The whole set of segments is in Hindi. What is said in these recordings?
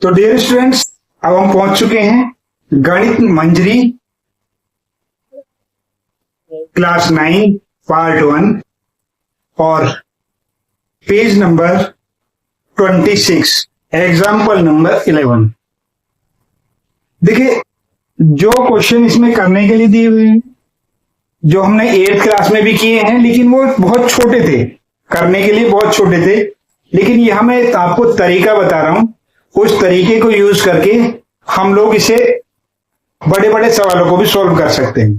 तो डियर स्टूडेंट्स, अब हम पहुंच चुके हैं गणित मंजरी क्लास 9 पार्ट 1 और पेज नंबर 26 एग्जाम्पल नंबर 11। देखिए, जो क्वेश्चन इसमें करने के लिए दिए हुए हैं, जो हमने 8th क्लास में भी किए हैं, लेकिन वो बहुत छोटे थे, करने के लिए बहुत छोटे थे। लेकिन यहां मैं आपको तरीका बता रहा हूं, उस तरीके को यूज करके हम लोग इसे बड़े बड़े सवालों को भी सॉल्व कर सकते हैं।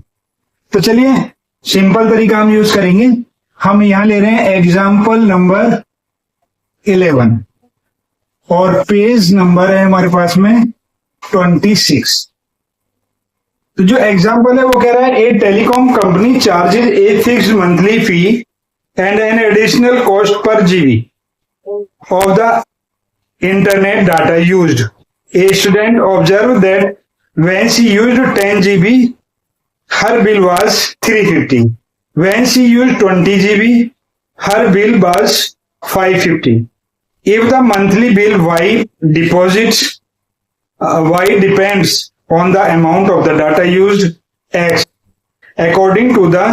तो चलिए, सिंपल तरीका हम यूज करेंगे। हम यहां ले रहे हैं एग्जाम्पल नंबर 11 और पेज नंबर है हमारे पास में 26। तो जो एग्जाम्पल है वो कह रहा है, a telecom company charges a fixed monthly fee and an additional cost per GB of the internet data used. A student observed that when she used 10 GB, her bill was 350. When she used 20 GB, her bill was 550. If the monthly bill Y deposits, Y depends on the amount of the data used X. According to the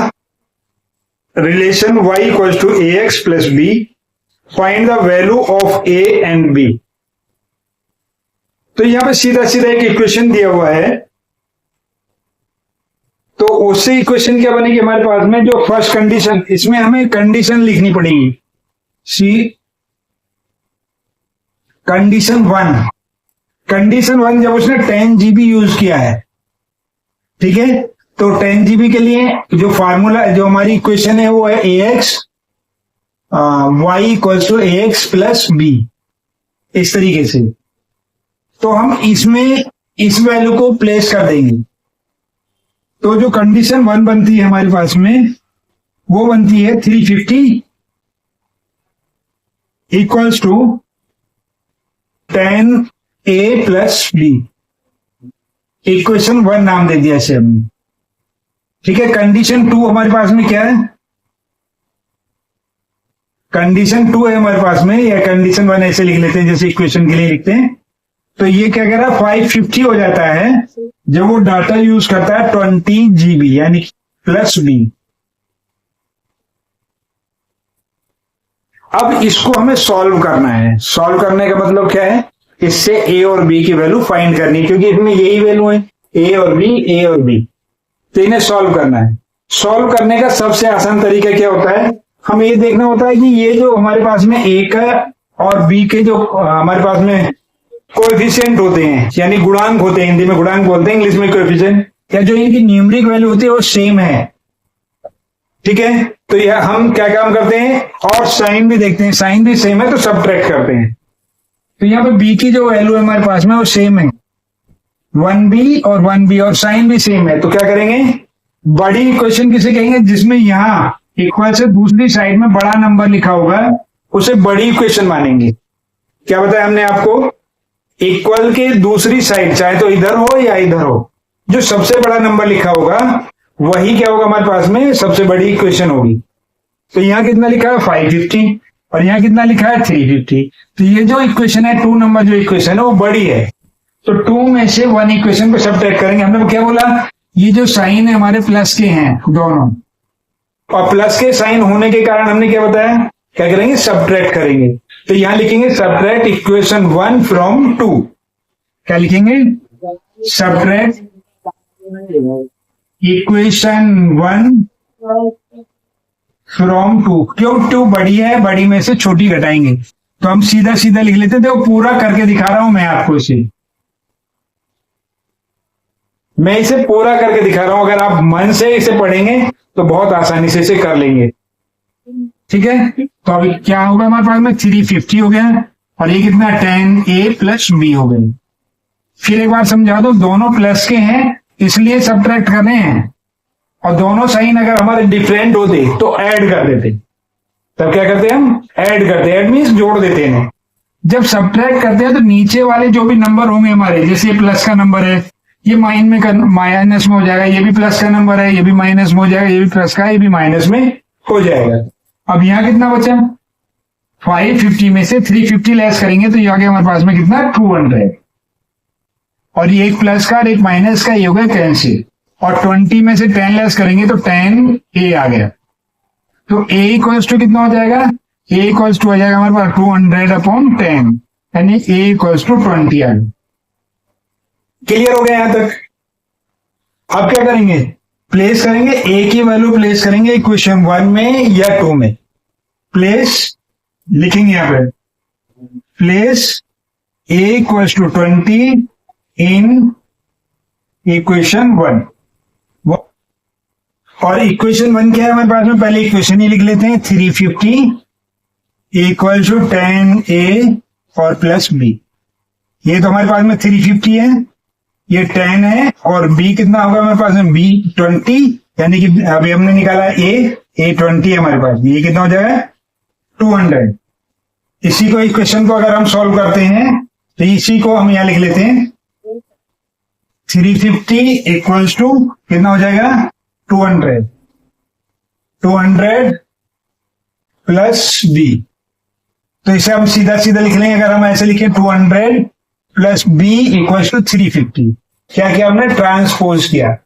relation Y equals to AX plus B, find the value of A and B. तो यहां पे सीधा सीधा एक इक्वेशन दिया हुआ है, तो उससे इक्वेशन क्या बनेगी हमारे पास में, जो फर्स्ट कंडीशन, इसमें हमें कंडीशन लिखनी पड़ेगी। सी कंडीशन 1 जब उसने 10 GB यूज किया है, ठीक है, तो 10 GB के लिए जो फार्मूला, जो हमारी इक्वेशन है वो है AX y equals to AX plus B, इस तरीके से। तो हम इसमें इस वैल्यू को प्लेस कर देंगे। तो जो कंडीशन 1 बनती है हमारे पास में, वो बनती है 350 equals to 10A plus B। Equation 1 नाम दे दिया इसे हमने, ठीक है। कंडीशन 2 हमारे पास में क्या है, कंडीशन 2 है हमारे पास में, या कंडीशन 1 ऐसे लिख लेते हैं जैसे इक्वेशन के लिए लिखते हैं। तो ये क्या कह रहा है, 550 हो जाता है जब वो डाटा यूज करता है 20 GB यानी प्लस B। अब इसको हमें सॉल्व करना है। सॉल्व करने का मतलब क्या है, इससे A और B की वैल्यू फाइंड करनी है, क्योंकि इसमें यही वैल्यू है A और B। तो इन्हें सॉल्व करना है। सॉल्व करने का सबसे आसान तरीका क्या होता है, हमें ये देखना होता है कि ये जो हमारे पास में A का और B के जो हमारे पास में कोएफिशिएंट होते हैं, यानी गुणांक होते हैं, हिंदी में गुणांक बोलते हैं, इंग्लिश में कोएफिशिएंट, या जो इनकी न्यूमेरिक वैल्यू होती है वो सेम है, ठीक है। तो यह हम क्या काम करते हैं, और साइन भी देखते हैं, साइन भी सेम है तो सबट्रैक्ट करते हैं। तो यहाँ पे B की जो वैल्यू है हमारे पास में वो सेम है, 1B और 1B, और साइन भी सेम है। तो क्या करेंगे, बड़ी इक्वेशन किसे कहेंगे, जिसमें यहाँ इक्वल से दूसरी साइड में बड़ा नंबर लिखा होगा, उसे बड़ी इक्वेशन मानेंगे। क्या बताया हमने आपको, इक्वल के दूसरी साइड, चाहे तो इधर हो या इधर हो, जो सबसे बड़ा नंबर लिखा होगा वही क्या होगा हमारे पास में, सबसे बड़ी इक्वेशन होगी। तो यहाँ कितना लिखा है 550 और यहाँ कितना लिखा है 350। तो ये जो इक्वेशन है, 2 नंबर जो इक्वेशन है वो बड़ी है। तो 2 में से 1 इक्वेशन को सबट्रैक्ट करेंगे। हमने क्या बोला, ये जो साइन है हमारे प्लस के हैं दोनों, और प्लस के साइन होने के कारण हमने क्या बताया, क्या करेंगे, सबट्रैक्ट करेंगे। तो यहां लिखेंगे सबट्रैक्ट इक्वेशन 1 फ्रॉम 2। क्या लिखेंगे, सबट्रैक्ट इक्वेशन 1 फ्रॉम 2। क्यों, 2 बड़ी है, बड़ी में से छोटी घटाएंगे। तो हम सीधा सीधा लिख लेते हैं। देखो, पूरा करके दिखा रहा हूं मैं आपको, मैं इसे पूरा करके दिखा रहा हूं। अगर आप मन से इसे पढ़ेंगे तो बहुत आसानी से इसे कर लेंगे, ठीक है। तो अभी क्या होगा, हमारे पास में 350 हो गया, और ये कितना 10A प्लस B हो गए। फिर एक बार समझा दो, दोनों प्लस के हैं इसलिए सबट्रैक्ट कर रहे हैं, और दोनों साइन अगर हमारे डिफरेंट होते तो ऐड कर देते। तब क्या करते हैं, हम ऐड करते हैं, ऐड मीन्स जोड़ देते हैं। जब सबट्रैक्ट करते हैं तो नीचे वाले जो भी नंबर होंगे हमारे, जैसे प्लस का नंबर है, ये माइनस में हो जाएगा, ये भी प्लस का नंबर है, ये भी माइनस में हो जाएगा, ये भी प्लस का, ये भी माइनस में हो जाएगा। अब यहाँ कितना बचा, 550 में से 350 लेस करेंगे तो ये आ गया हमारे पास में कितना 200, और ये एक प्लस का और एक माइनस का, ये हो गया कैंसिल, और 20 में से 10 लेस करेंगे तो 10 आ गया। तो a इक्वल्स टू कितना हो जाएगा, a इक्वल्स टू हो जाएगा हमारे पास 200/10, यानी a इक्वल्स टू 20 आ गया। क्लियर हो गया यहां तक। अब क्या करेंगे, प्लेस करेंगे a की वैल्यू, प्लेस करेंगे इक्वेशन 1 में या 2 में। प्लेस लिखेंगे यहां पे, place a equals to 20 in equation 1। और इक्वेशन 1 क्या है हमारे पास में, पहले इक्वेशन ही लिख लेते हैं, 350 इक्वल टू 10a और प्लस b। ये तो हमारे पास में 350 है, ये 10 है, और b कितना होगा हमारे पास में, b 20, यानी कि अभी हमने निकाला a 20 है हमारे पास, ये कितना हो जाएगा 200। इसी को इक्वेशन को अगर हम सॉल्व करते हैं तो इसी को हम यहां लिख लेते हैं, 350 इक्वल्स टू कितना हो जाएगा 200 प्लस b। तो इसे हम सीधा सीधा लिख लेंगे, अगर हम ऐसे लिखें 200 प्लस b इक्वल्स टू 350। क्या किया हमने, ट्रांसपोज किया।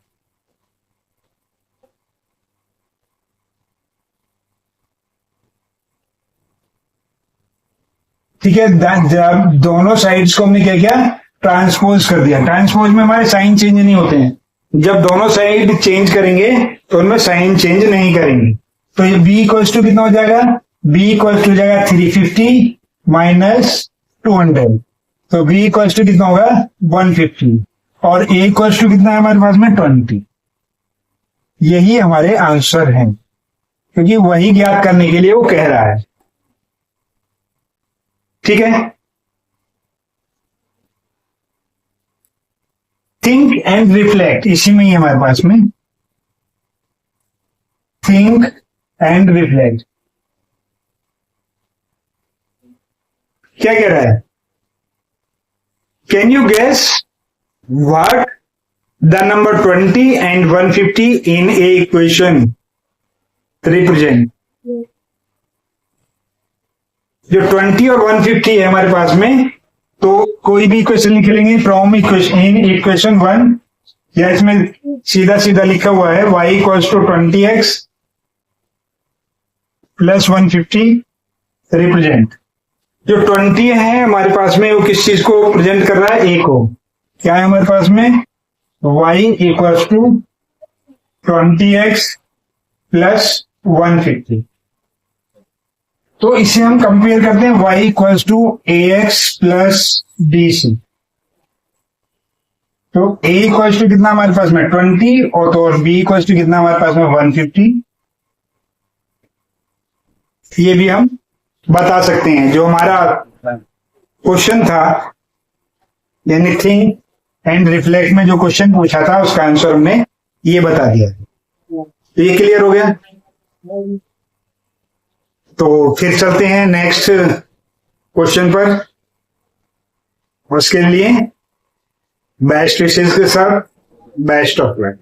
ठीक है, जब दोनों साइड्स को हमने क्या किया, ट्रांसपोज कर दिया। ट्रांसपोज में हमारे साइन चेंज नहीं होते हैं, जब दोनों साइड चेंज करेंगे तो उनमें साइन चेंज नहीं करेंगे। तो ये b इक्वल्स टू कितना हो जाएगा, b इक्वल्स टू हो जाएगा 350 माइनस 200, तो b इक्वल्स टू कितना होगा 150, और a इक्वल्स टू कितना है हमारे पास में 20। यही हमारे आंसर हैं, क्योंकि वही ज्ञात करने के लिए वो कह रहा है। ठीक है, थिंक एंड रिफ्लेक्ट, इसी में ही हमारे पास में थिंक एंड रिफ्लेक्ट। क्या कह रहा है, can you guess what the number 20 and 150 in a equation represent. जो 20 और 150 है हमारे पास में, तो कोई भी इक्वेशन लिख लेंगे फ्रॉम इक्वेशन इन इक्वेशन 1, या इसमें सीधा सीधा लिखा हुआ है y equals to 20x plus 150 represent. जो 20 है हमारे पास में, वो किस चीज को प्रेजेंट कर रहा है, a को। क्या है हमारे पास में, y equals to 20x plus 150। तो इसे हम कंपेयर करते हैं y equals to ax plus bc। तो a इक्वल्स टू कितना हमारे पास में 20, और तो b इक्वल्स टू कितना हमारे पास में 150। ये भी हम बता सकते हैं। जो हमारा क्वेश्चन था, यानी थिंक एंड रिफ्लेक्ट में जो क्वेश्चन पूछा था, उसका आंसर हमने ये बता दिया। तो ये क्लियर हो गया। तो फिर चलते हैं नेक्स्ट क्वेश्चन पर। उसके लिए बेस्ट विशेष के साथ बेस्ट ऑफ लक।